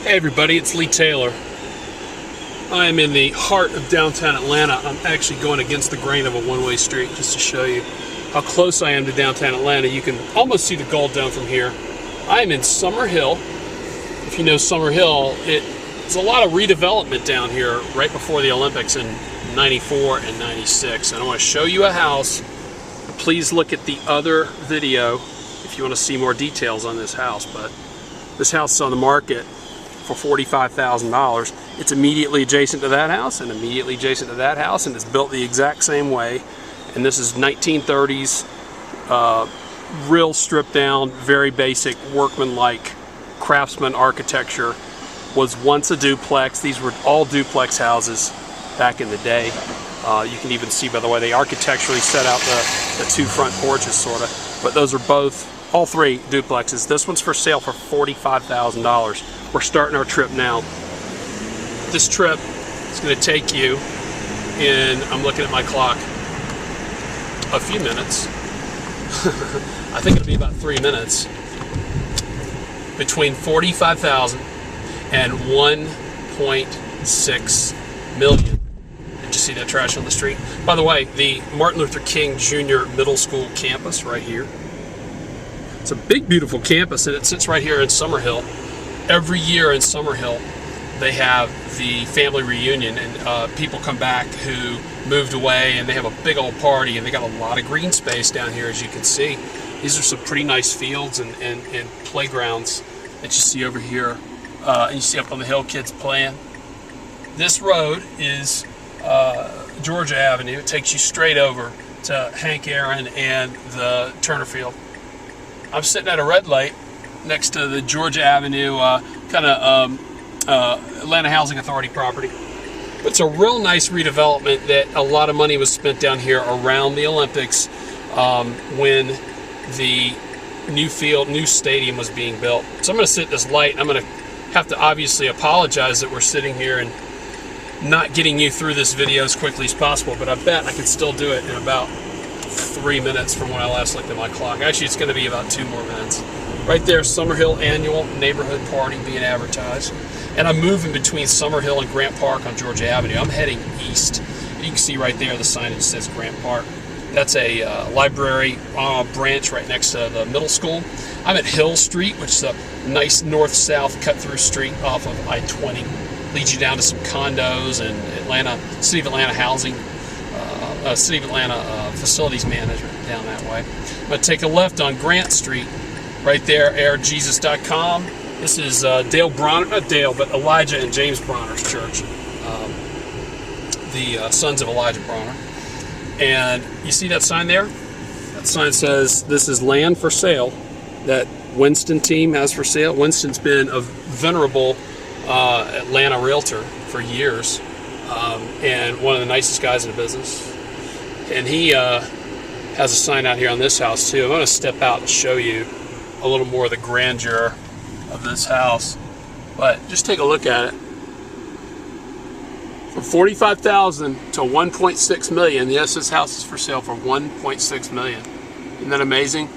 Hey everybody, it's Lee Taylor. I am in the heart of downtown Atlanta. I'm actually going against the grain of a one-way street just to show you how close I am to downtown Atlanta. You can almost see the Gold Dome from here. I am in Summer Hill. If you know Summer Hill, it's a lot of redevelopment down here right before the Olympics in 94 and 96. And I want to show you a house. Please look at the other video if you want to see more details on this house. But this house is on the market for $45,000. It's immediately adjacent to that house and immediately adjacent to that house, and it's built the exact same way. And this is 1930s, real stripped down, very basic, workman-like craftsman architecture. Was once a duplex. These were all duplex houses back in the day. You can even see by the way they architecturally set out the two front porches, sort of. But those are all three duplexes. This one's for sale for $45,000. We're starting our trip now. This trip is going to take you in, I'm looking at my clock, a few minutes. I think it'll be about 3 minutes. Between $45,000 and $1.6 million. Did you see that trash on the street? By the way, the Martin Luther King Jr. Middle School campus right here. It's a big, beautiful campus, and it sits right here in Summer Hill. Every year in Summer Hill, they have the family reunion, and people come back who moved away, and they have a big old party, and they got a lot of green space down here, as you can see. These are some pretty nice fields and playgrounds that you see over here. And you see up on the hill kids playing. This road is Georgia Avenue. It takes you straight over to Hank Aaron and the Turner Field. I'm sitting at a red light next to the Georgia Avenue Atlanta Housing Authority property. It's a real nice redevelopment that a lot of money was spent down here around the Olympics when the new stadium was being built. So I'm going to sit at this light. I'm going to have to obviously apologize that we're sitting here and not getting you through this video as quickly as possible, but I bet I can still do it in about 3 minutes from when I last looked at my clock. Actually, it's going to be about 2 more minutes. Right there, Summer Hill Annual Neighborhood Party being advertised. And I'm moving between Summer Hill and Grant Park on Georgia Avenue. I'm heading east. You can see right there the sign that says Grant Park. That's a library branch right next to the middle school. I'm at Hill Street, which is a nice north-south cut-through street off of I-20. Leads you down to some condos and City of Atlanta housing, City of Atlanta facilities management down that way. I'm going to take a left on Grant Street. Right there, airjesus.com. This is Dale Bronner, not Dale, but Elijah and James Bronner's church. The sons of Elijah Bronner. And you see that sign there? That sign says this is land for sale that Winston team has for sale. Winston's been a venerable Atlanta realtor for years, and one of the nicest guys in the business. And he has a sign out here on this house too. I'm going to step out and show you a little more of the grandeur of this house. But just take a look at it. From $45,000 to $1.6 million. Yes, this house is for sale for $1.6 million. Isn't that amazing?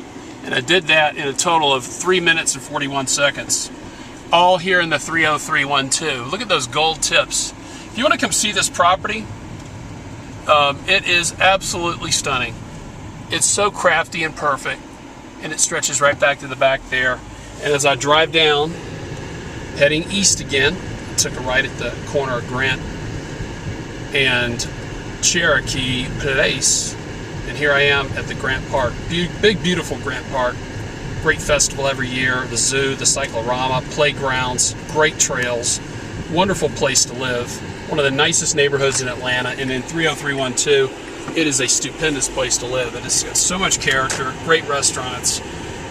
And I did that in a total of 3 minutes and 41 seconds. All here in the 30312. Look at those gold tips. If you want to come see this property, it is absolutely stunning. It's so crafty and perfect, and it stretches right back to the back there. And as I drive down, heading east again, I took a right at the corner of Grant and Cherokee Place, and here I am at the Grant Park. Big, beautiful Grant Park. Great festival every year. The zoo, the cyclorama, playgrounds, great trails. Wonderful place to live. One of the nicest neighborhoods in Atlanta, and in 30312, it is a stupendous place to live. It has got so much character, great restaurants,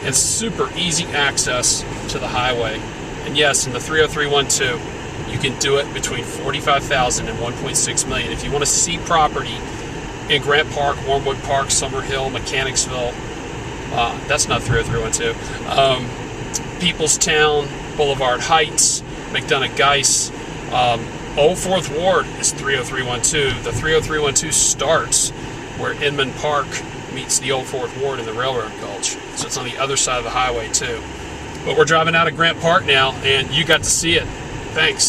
and super easy access to the highway. And yes, in the 30312, you can do it between $45,000 and $1.6 million. If you want to see property in Grant Park, Wormwood Park, Summer Hill, Mechanicsville, that's not 30312, Peoplestown, Boulevard Heights, McDonough Geis, Old Fourth Ward is 30312. The 30312 starts where Inman Park meets the Old Fourth Ward in the Railroad Gulch. So it's on the other side of the highway too. But we're driving out of Grant Park now, and you got to see it. Thanks.